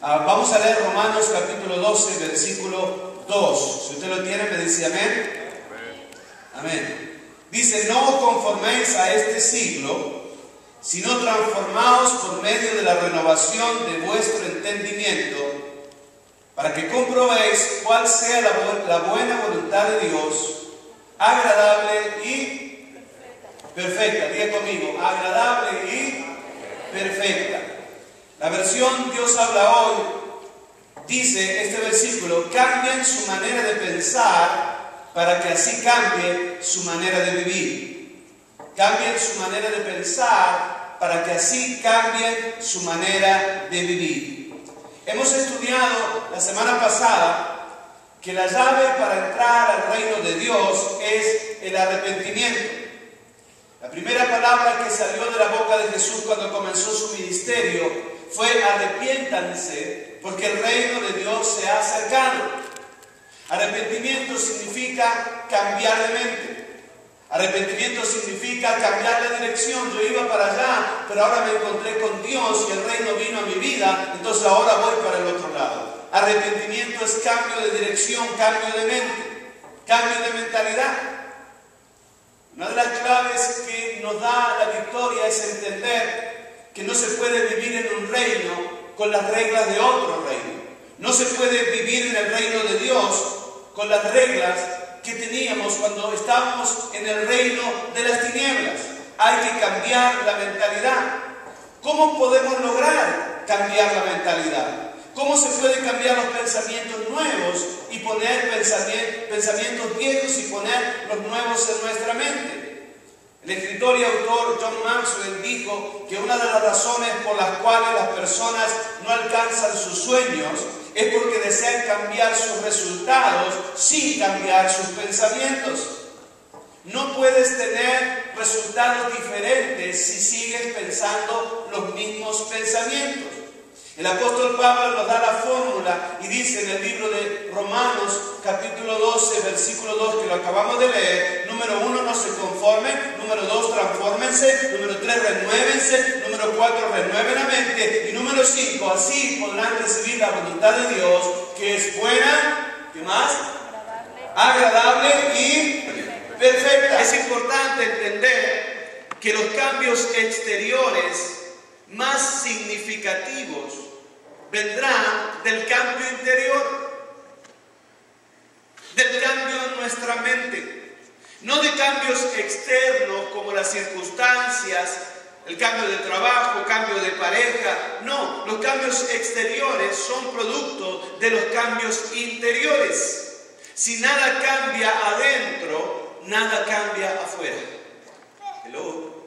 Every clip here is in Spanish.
Vamos a leer Romanos capítulo 12, versículo 2. Si usted lo tiene, me dice amén. Amén. Dice: no os conforméis a este siglo, sino transformaos por medio de la renovación de vuestro entendimiento, para que comprobéis cuál sea la buena voluntad de Dios, agradable y perfecta. Diga conmigo: agradable y perfecta. La versión Dios habla hoy dice este versículo: cambien su manera de pensar para que así cambie su manera de vivir. Cambien su manera de pensar para que así cambien su manera de vivir. Hemos estudiado la semana pasada que la llave para entrar al reino de Dios es el arrepentimiento. La primera palabra que salió de la boca de Jesús cuando comenzó su ministerio fue: arrepiéntanse, porque el reino de Dios se ha acercado. Arrepentimiento significa cambiar de mente. Arrepentimiento significa cambiar de dirección. Yo iba para allá, pero ahora me encontré con Dios y el reino vino a mi vida, entonces ahora voy para el otro lado. Arrepentimiento es cambio de dirección, cambio de mente, cambio de mentalidad. Una de las claves que nos da la victoria es entender que no se puede vivir en un reino con las reglas de otro reino. No se puede vivir en el reino de Dios con las reglas que teníamos cuando estábamos en el reino de las tinieblas. Hay que cambiar la mentalidad. ¿Cómo podemos lograr cambiar la mentalidad? ¿Cómo se puede cambiar los pensamientos nuevos y poner pensamientos viejos y poner los nuevos en nuestra mente? El escritor y autor John Maxwell dijo que una de las razones por las cuales las personas no alcanzan sus sueños es porque desean cambiar sus resultados sin cambiar sus pensamientos. No puedes tener resultados diferentes si sigues pensando los mismos pensamientos. El apóstol Pablo nos da la fórmula y dice en el libro de Romanos capítulo 12, versículo 2, que lo acabamos de leer: número 1, no se conformen; número 2, transfórmense; número 3, renuévense; número 4, renueven la mente; y número 5, así podrán recibir la voluntad de Dios, que es buena, ¿qué más? Agradable y perfecta. Es importante entender que los cambios exteriores más significativos vendrán del cambio interior, del cambio en nuestra mente, no de cambios externos como las circunstancias, el cambio de trabajo, cambio de pareja. No, los cambios exteriores son producto de los cambios interiores. Si nada cambia adentro, nada cambia afuera. Hello.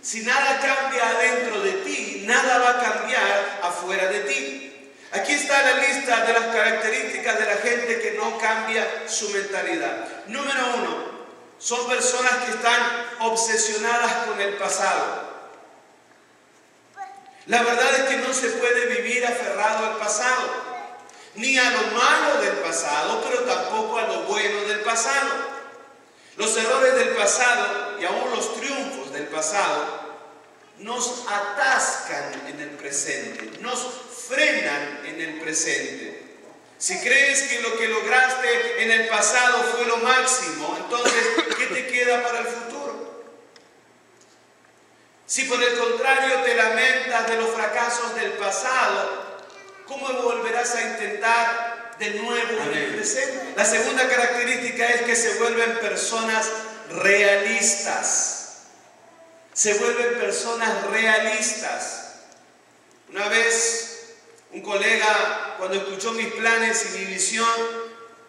Si nada cambia adentro de ti, nada va a cambiar afuera de ti. Aquí está la lista de las características de la gente que no cambia su mentalidad. Número 1, son personas que están obsesionadas con el pasado. La verdad es que no se puede vivir aferrado al pasado, ni a lo malo del pasado, pero tampoco a lo bueno del pasado. Los errores del pasado y aún los triunfos del pasado nos atascan en el presente, nos frenan en el presente. Si crees que lo que lograste en el pasado fue lo máximo, entonces, ¿qué te queda para el futuro? Si por el contrario te lamentas de los fracasos del pasado, ¿cómo volverás a intentar de nuevo en el presente? La segunda característica es que se vuelven personas realistas. Se vuelven personas realistas. Una vez un colega, cuando escuchó mis planes y mi visión,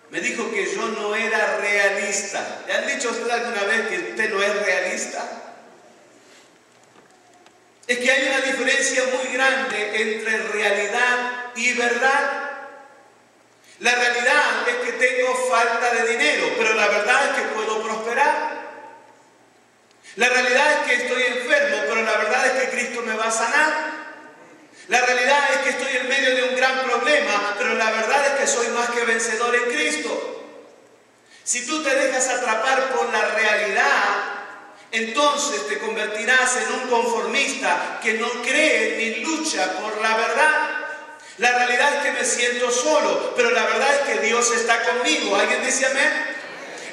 me dijo que yo no era realista. ¿Le han dicho a usted alguna vez que usted no es realista? Es que hay una diferencia muy grande entre realidad y verdad. La realidad es que tengo falta de dinero, pero la verdad es que puedo prosperar. La realidad es que estoy enfermo, pero la verdad es que Cristo me va a sanar. La realidad es que estoy en medio de un gran problema, pero la verdad es que soy más que vencedor en Cristo. Si tú te dejas atrapar por la realidad, entonces te convertirás en un conformista que no cree ni lucha por la verdad. La realidad es que me siento solo, pero la verdad es que Dios está conmigo. ¿Alguien dice amén?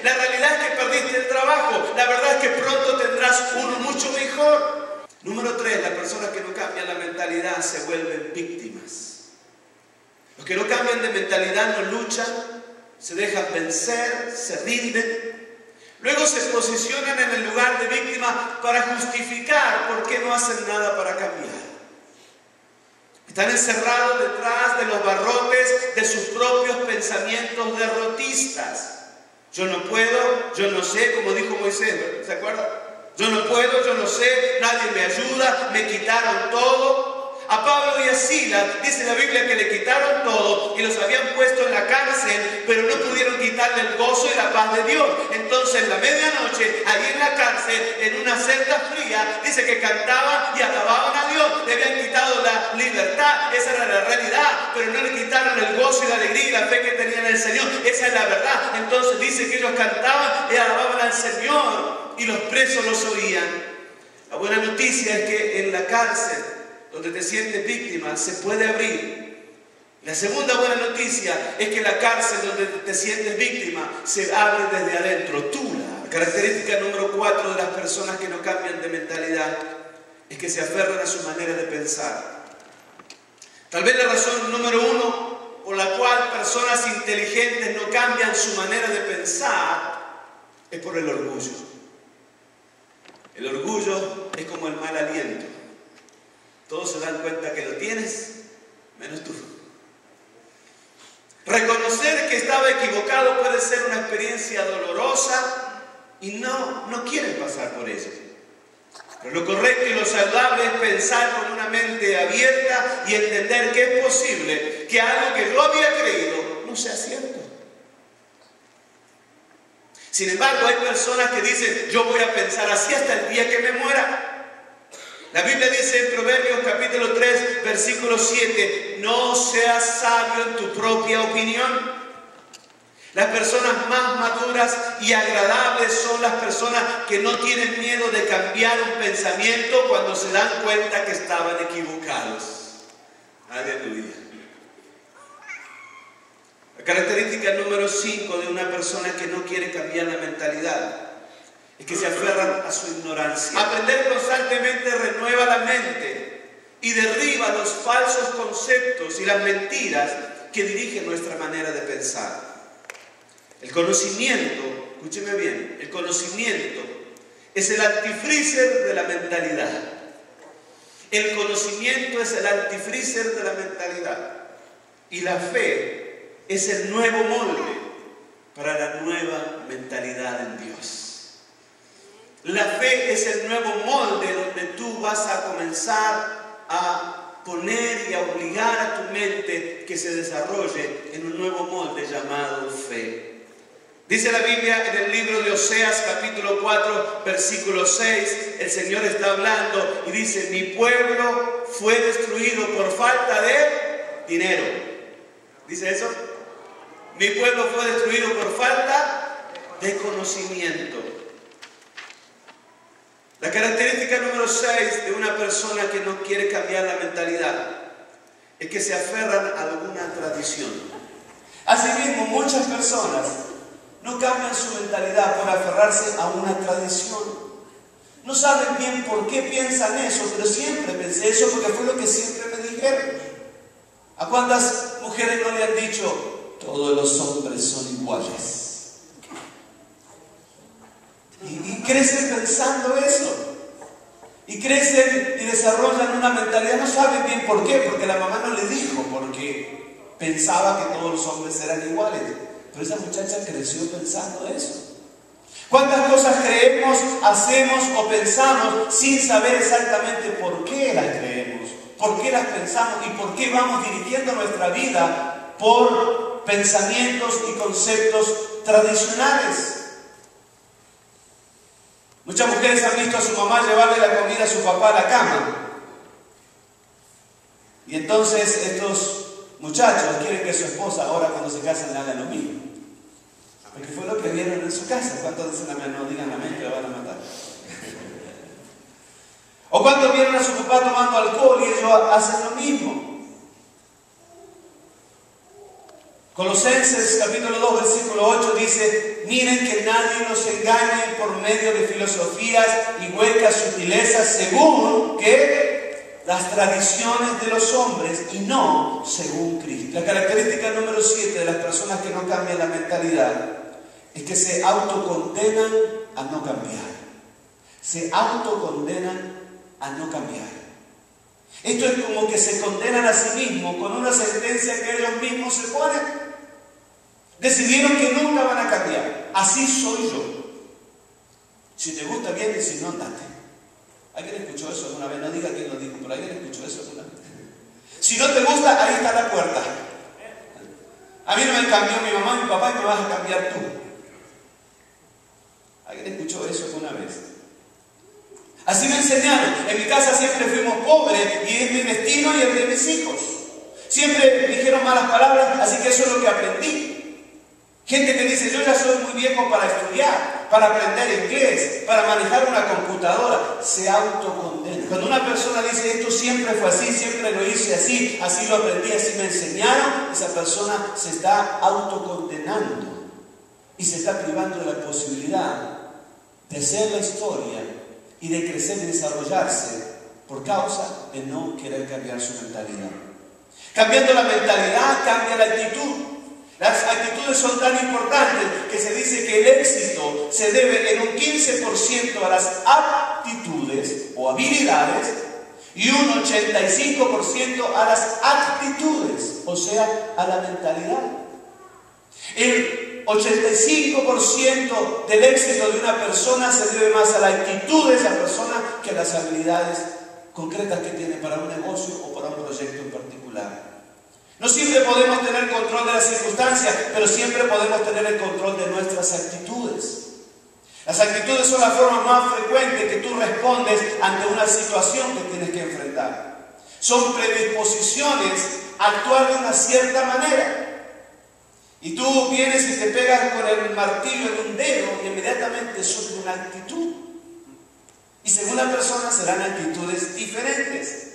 La realidad es que perdiste el trabajo. La verdad es que pronto tendrás uno mucho mejor. Número 3, las personas que no cambian la mentalidad se vuelven víctimas. Los que no cambian de mentalidad no luchan, se dejan vencer, se rinden. Luego se posicionan en el lugar de víctima para justificar por qué no hacen nada para cambiar. Están encerrados detrás de los barrotes de sus propios pensamientos derrotistas. Yo no puedo, yo no sé, como dijo Moisés, ¿se acuerdan? Yo no puedo, yo no sé, nadie me ayuda, me quitaron todo. A Pablo y a Silas dice la Biblia que le quitaron todo y los habían puesto en la cárcel, pero no pudieron quitarle el gozo y la paz de Dios. Entonces en la medianoche, ahí en la cárcel, en una celda fría, dice que cantaban y alababan a Dios. Le habían quitado la libertad, esa era la realidad, pero no le quitaron el gozo y la alegría y la fe que tenían en el Señor. Esa es la verdad. Entonces dice que ellos cantaban y alababan al Señor y los presos los oían. La buena noticia es que en la cárcel, donde te sientes víctima, se puede abrir. La segunda buena noticia es que la cárcel donde te sientes víctima se abre desde adentro. La característica número 4 de las personas que no cambian de mentalidad es que se aferran a su manera de pensar. Tal vez la razón número 1 por la cual personas inteligentes no cambian su manera de pensar es por el orgullo. El orgullo es como el mal aliento. Todos se dan cuenta que lo tienes, menos tú. Reconocer que estaba equivocado puede ser una experiencia dolorosa y no quieren pasar por eso. Pero lo correcto y lo saludable es pensar con una mente abierta y entender que es posible que algo que yo había creído no sea cierto. Sin embargo, hay personas que dicen, yo voy a pensar así hasta el día que me muera. La Biblia dice en Proverbios capítulo 3, versículo 7, no seas sabio en tu propia opinión. Las personas más maduras y agradables son las personas que no tienen miedo de cambiar un pensamiento cuando se dan cuenta que estaban equivocados. Aleluya. La característica número 5 de una persona que no quiere cambiar la mentalidad es que se aferran a su ignorancia. Aprender constantemente renueva la mente y derriba los falsos conceptos y las mentiras que dirigen nuestra manera de pensar. El conocimiento, escúcheme bien, el conocimiento es el antifreezer de la mentalidad. El conocimiento es el antifreezer de la mentalidad. Y la fe es el nuevo molde para la nueva mentalidad en Dios. La fe es el nuevo molde donde tú vas a comenzar a poner y a obligar a tu mente que se desarrolle en un nuevo molde llamado fe. Dice la Biblia en el libro de Oseas capítulo 4 versículo 6, el Señor está hablando y dice, mi pueblo fue destruido por falta de dinero. ¿Dice eso? Mi pueblo fue destruido por falta de conocimiento. La característica número 6 de una persona que no quiere cambiar la mentalidad es que se aferran a alguna tradición. Asimismo, muchas personas no cambian su mentalidad por aferrarse a una tradición. No saben bien por qué piensan eso, pero siempre pensé eso porque fue lo que siempre me dijeron. ¿A cuántas mujeres no le han dicho, todos los hombres son iguales? Y crecen pensando eso. Y crecen y desarrollan una mentalidad, no saben bien por qué, porque la mamá no le dijo, porque pensaba que todos los hombres eran iguales. Pero esa muchacha creció pensando eso. ¿Cuántas cosas creemos, hacemos o pensamos sin saber exactamente por qué las creemos? ¿Por qué las pensamos? ¿Y por qué vamos dirigiendo nuestra vida por pensamientos y conceptos tradicionales? Muchas mujeres han visto a su mamá llevarle la comida a su papá a la cama. Y entonces estos muchachos quieren que su esposa ahora cuando se casen le haga lo mismo. Porque fue lo que vieron en su casa. ¿Cuántos dicen amén? No digan amén, que la van a matar. O cuando vieron a su papá tomando alcohol y ellos hacen lo mismo. Colosenses capítulo 2 versículo 8 dice: miren que nadie nos engañe por medio de filosofías y huecas sutilezas según que las tradiciones de los hombres y no según Cristo. La característica número 7 de las personas que no cambian la mentalidad es que se autocondenan a no cambiar. Se autocondenan a no cambiar. Esto es como que se condenan a sí mismos con una sentencia que ellos mismos se ponen. Decidieron que nunca van a cambiar. Así soy yo. Si te gusta bien y si no, andate. ¿Alguien escuchó eso alguna vez? No diga quién lo dijo, pero ¿alguien escuchó eso alguna vez? Si no te gusta, ahí está la puerta. A mí no me cambió mi mamá y mi papá y me vas a cambiar tú. ¿Alguien escuchó eso alguna vez? Así me enseñaron. En mi casa siempre fuimos pobres y es mi destino y el de mis hijos. Siempre dijeron malas palabras, así que eso es lo que aprendí. Gente que dice: yo ya soy muy viejo para estudiar, para aprender inglés, para manejar una computadora. Se autocondena. Cuando una persona dice: esto siempre fue así, siempre lo hice así, así lo aprendí, así me enseñaron, esa persona se está autocondenando y se está privando de la posibilidad de hacer la historia y de crecer y desarrollarse por causa de no querer cambiar su mentalidad. Cambiando la mentalidad, cambia la actitud. Las actitudes son tan importantes que se dice que el éxito se debe en un 15% a las aptitudes o habilidades y un 85% a las actitudes, o sea, a la mentalidad. El 85% del éxito de una persona se debe más a la actitud de esa persona que a las habilidades concretas que tiene para un negocio o para un proyecto en particular. No siempre podemos tener control de las circunstancias, pero siempre podemos tener el control de nuestras actitudes. Las actitudes son la forma más frecuente que tú respondes ante una situación que tienes que enfrentar. Son predisposiciones a actuar de una cierta manera. Y tú vienes y te pegas con el martillo en un dedo y inmediatamente surge una actitud. Y según la persona serán actitudes diferentes.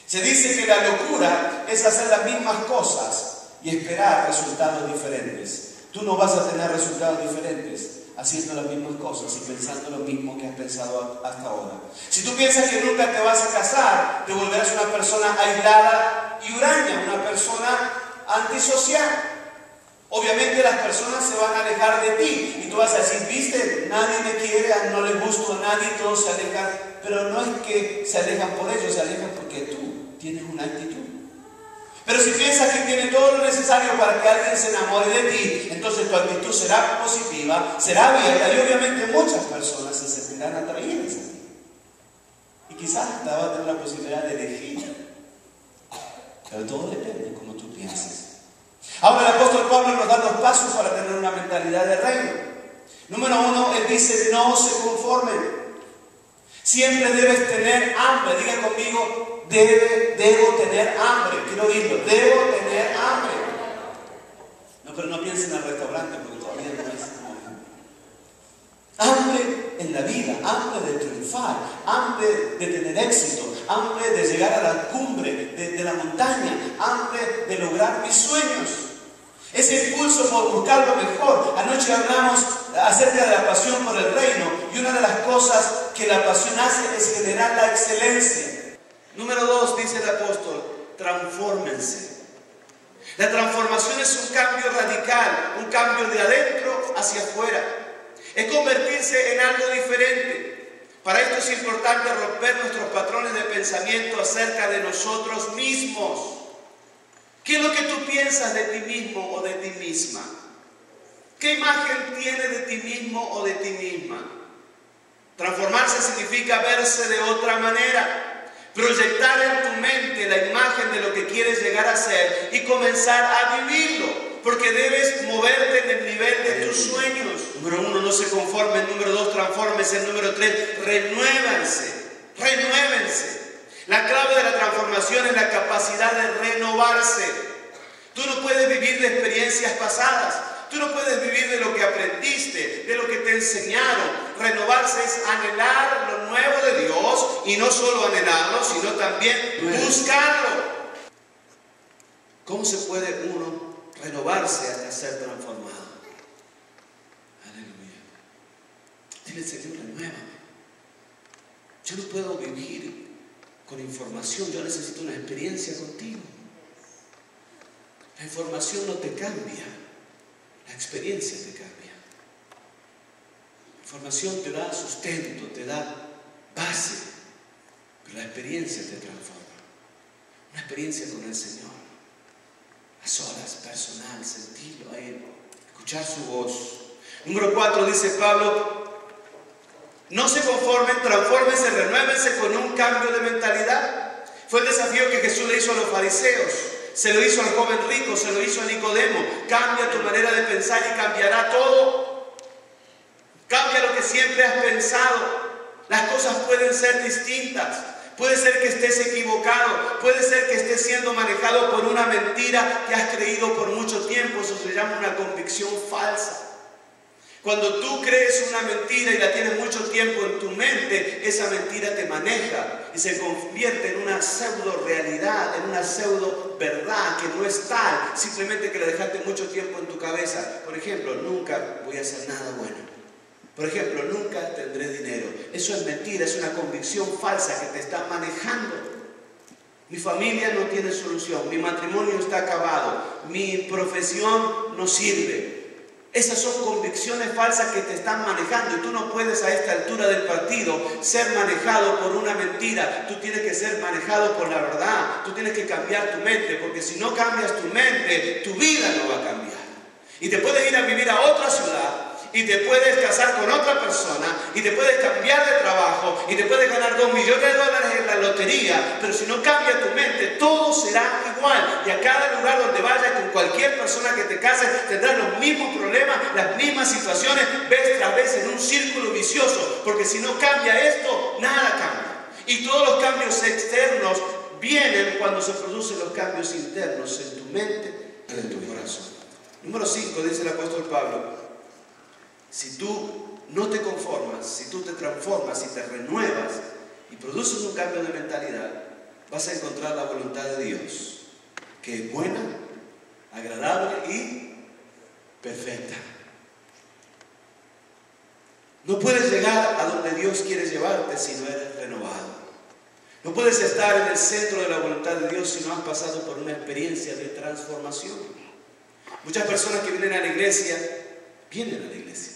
Se dice que la locura es hacer las mismas cosas y esperar resultados diferentes. Tú no vas a tener resultados diferentes haciendo las mismas cosas y pensando lo mismo que has pensado hasta ahora. Si tú piensas que nunca te vas a casar, te volverás una persona aislada y huraña, una persona antisocial. Obviamente las personas se van a alejar de ti y tú vas a decir: viste, nadie me quiere, no le gusto a nadie, todos se alejan. Pero no es que se alejan por ellos, se alejan porque tú tienes una actitud. Pero si piensas que tiene todo lo necesario para que alguien se enamore de ti, entonces tu actitud será positiva, será abierta y obviamente muchas personas se sentirán atraídas a ti. Y quizás hasta va a tener la posibilidad de elegir. Pero todo depende de cómo tú pienses. Ahora el apóstol Pablo nos da los pasos para tener una mentalidad de reino. Número 1, él dice: no se conformen. Siempre debes tener hambre. Diga conmigo: debo tener hambre. Quiero oírlo. Debo tener hambre. No, pero no piensen en el restaurante porque todavía no es momento. Hambre en la vida, hambre de triunfar, hambre de tener éxito, hambre de llegar a la cumbre de la montaña, hambre de lograr mis sueños. Ese impulso por buscar lo mejor. Anoche hablamos acerca de la pasión por el reino y una de las cosas que la pasión hace es generar la excelencia. Número 2, dice el apóstol: transfórmense. La transformación es un cambio radical, un cambio de adentro hacia afuera. Es convertirse en algo diferente. Para esto es importante romper nuestros patrones de pensamiento acerca de nosotros mismos. ¿Qué es lo que tú piensas de ti mismo o de ti misma? ¿Qué imagen tienes de ti mismo o de ti misma? Transformarse significa verse de otra manera, proyectar en tu mente la imagen de lo que quieres llegar a ser y comenzar a vivirlo, porque debes moverte en el nivel de tus sueños. Número 1, no se conformen. Número 2, transfórmense. Número 3, renuévanse. Renuévense. La clave de la transformación es la capacidad de renovarse. Tú no puedes vivir de experiencias pasadas. Tú no puedes vivir de lo que aprendiste, de lo que te enseñaron. Renovarse es anhelar lo nuevo de Dios y no solo anhelarlo, sino también buscarlo. ¿Cómo se puede uno renovarse hasta ser transformado. Aleluya. Dile, Señor, renuévame. Yo no puedo vivir con información, yo necesito una experiencia contigo. La información no te cambia, la experiencia te cambia. La información te da sustento, te da base, pero la experiencia te transforma. Una experiencia con el Señor, a solas, personal, sentirlo a Él, escuchar su voz. Número 4 dice Pablo: no se conformen, transfórmense, renuévense con un cambio de mentalidad. Fue el desafío que Jesús le hizo a los fariseos, se lo hizo al joven rico, se lo hizo a Nicodemo. Cambia tu manera de pensar y cambiará todo. Cambia lo que siempre has pensado. Las cosas pueden ser distintas. Puede ser que estés equivocado, puede ser que estés siendo manejado por una mentira que has creído por mucho tiempo. Eso se llama una convicción falsa. Cuando tú crees una mentira y la tienes mucho tiempo en tu mente, esa mentira te maneja y se convierte en una pseudo realidad, en una pseudo verdad que no es tal, simplemente que la dejaste mucho tiempo en tu cabeza. Por ejemplo, nunca voy a hacer nada bueno. Por ejemplo, nunca tendré dinero. Eso es mentira, es una convicción falsa que te está manejando. Mi familia no tiene solución, mi matrimonio está acabado, mi profesión no sirve. Esas son convicciones falsas que te están manejando y tú no puedes a esta altura del partido ser manejado por una mentira. Tú tienes que ser manejado por la verdad. Tú tienes que cambiar tu mente, porque si no cambias tu mente, tu vida no va a cambiar. Y te puedes ir a vivir a otra ciudad, y te puedes casar con otra persona, y te puedes cambiar de trabajo, y te puedes ganar $2 millones en la lotería, pero si no cambia tu mente, todo será igual. Y a cada lugar donde vayas, con cualquier persona que te cases, tendrás los mismos problemas, las mismas situaciones, vez tras vez en un círculo vicioso, porque si no cambia esto, nada cambia. Y todos los cambios externos vienen cuando se producen los cambios internos en tu mente y en tu corazón. Número 5, dice el apóstol Pablo: si tú no te conformas, si tú te transformas, si te renuevas y produces un cambio de mentalidad, vas a encontrar la voluntad de Dios, que es buena, agradable y perfecta. No puedes llegar a donde Dios quiere llevarte si no eres renovado. No puedes estar en el centro de la voluntad de Dios si no has pasado por una experiencia de transformación. Muchas personas que vienen a la iglesia, vienen a la iglesia.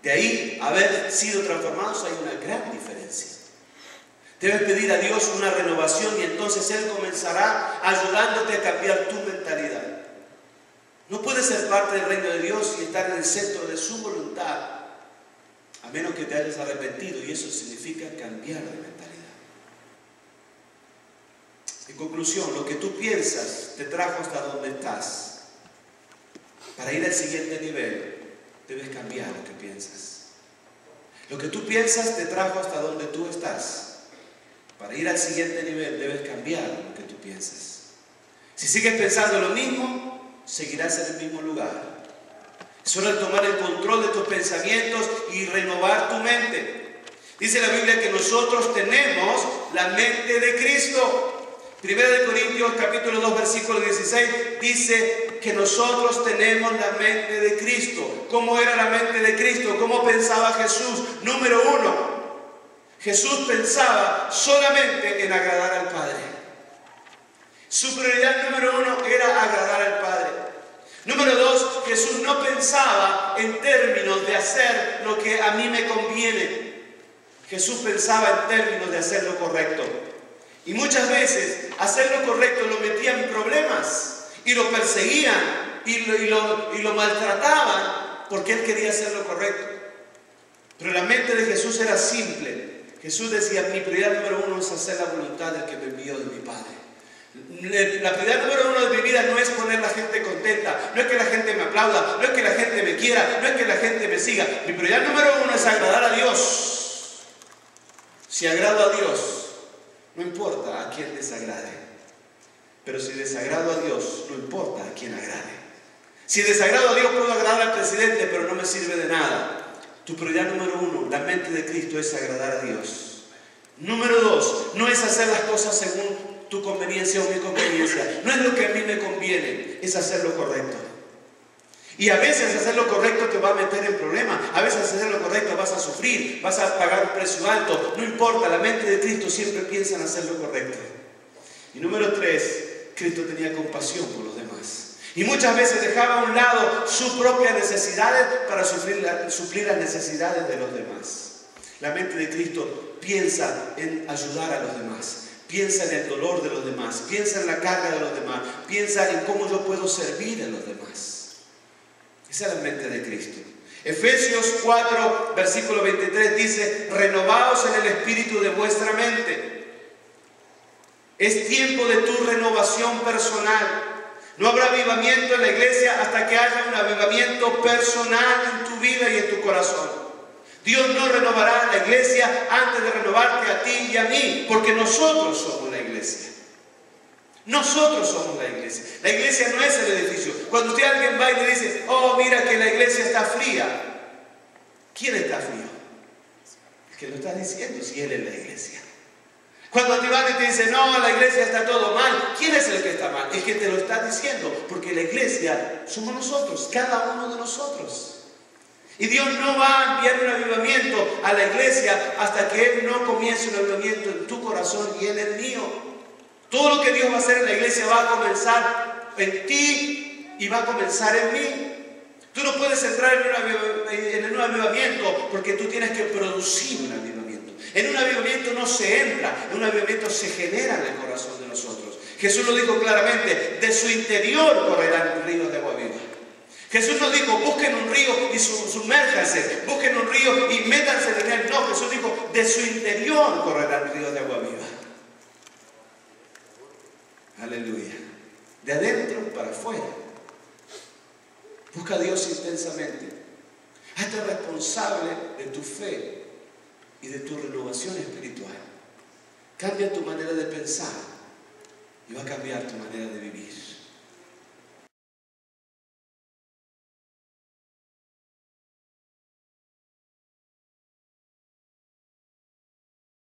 De ahí a haber sido transformados hay una gran diferencia. Debes pedir a Dios una renovación y entonces Él comenzará ayudándote a cambiar tu mentalidad. No puedes ser parte del reino de Dios y estar en el centro de su voluntad, a menos que te hayas arrepentido, y eso significa cambiar de mentalidad. En conclusión, lo que tú piensas te trajo hasta donde estás. Para ir al siguiente nivel, debes cambiar lo que piensas. Lo que tú piensas te trajo hasta donde tú estás. Para ir al siguiente nivel debes cambiar lo que tú piensas. Si sigues pensando lo mismo, seguirás en el mismo lugar. Es hora de tomar el control de tus pensamientos y renovar tu mente. Dice la Biblia que nosotros tenemos la mente de Cristo. 1 Corintios capítulo 2 versículo 16 dice que nosotros tenemos la mente de Cristo. ¿Cómo era la mente de Cristo? ¿Cómo pensaba Jesús? Número 1, Jesús pensaba solamente en agradar al Padre. Su prioridad número 1 era agradar al Padre. Número 2, Jesús no pensaba en términos de hacer lo que a mí me conviene. Jesús pensaba en términos de hacer lo correcto. Y muchas veces hacer lo correcto lo metía en problemas y lo perseguían y lo maltrataban porque él quería hacer lo correcto. Pero la mente de Jesús era simple. Jesús decía: mi prioridad número 1 es hacer la voluntad del que me envió, de mi Padre. La prioridad número 1 de mi vida no es poner a la gente contenta, no es que la gente me aplauda, no es que la gente me quiera, no es que la gente me siga. Mi prioridad número 1 es agradar a Dios. Si agrado a Dios, no importa a quién desagrade. Pero si desagrado a Dios, no importa a quién agrade. Si desagrado a Dios, puedo agradar al presidente, pero no me sirve de nada. Tu prioridad número 1, la mente de Cristo, es agradar a Dios. Número 2, no es hacer las cosas según tu conveniencia o mi conveniencia. No es lo que a mí me conviene, es hacer lo correcto. Y a veces hacer lo correcto te va a meter en problemas. A veces hacer lo correcto vas a sufrir, vas a pagar un precio alto. No importa, la mente de Cristo siempre piensa en hacer lo correcto. Y número 3, Cristo tenía compasión por los demás. Y muchas veces dejaba a un lado sus propias necesidades para suplir las necesidades de los demás. La mente de Cristo piensa en ayudar a los demás. Piensa en el dolor de los demás. Piensa en la carga de los demás. Piensa en cómo yo puedo servir a los demás. Esa es la mente de Cristo. Efesios 4, versículo 23 dice: renovaos en el espíritu de vuestra mente. Es tiempo de tu renovación personal. No habrá avivamiento en la iglesia hasta que haya un avivamiento personal en tu vida y en tu corazón. Dios no renovará la iglesia antes de renovarte a ti y a mí, porque nosotros somos la iglesia. Nosotros somos la iglesia. La iglesia no es el edificio. Cuando usted alguien va y le dice: oh, mira que la iglesia está fría. ¿Quién está frío? El que lo está diciendo, si él es la iglesia. Cuando te van y te dicen: no, la iglesia está todo mal. ¿Quién es el que está mal? El que te lo está diciendo. Porque la iglesia somos nosotros, cada uno de nosotros. Y Dios no va a enviar un avivamiento a la iglesia hasta que Él no comience un avivamiento en tu corazón y en el mío. Todo lo que Dios va a hacer en la iglesia va a comenzar en ti y va a comenzar en mí. Tú no puedes entrar en un avivamiento porque tú tienes que producir un avivamiento. En un avivamiento no se entra, en un avivamiento se genera en el corazón de nosotros. Jesús lo dijo claramente: de su interior correrán ríos de agua viva. Jesús no dijo: busquen un río y sumérjanse, busquen un río y métanse en él. No, Jesús dijo: de su interior correrán ríos de agua viva. Aleluya. De adentro para afuera. Busca a Dios intensamente. Hazte responsable de tu fe y de tu renovación espiritual. Cambia tu manera de pensar y va a cambiar tu manera de vivir.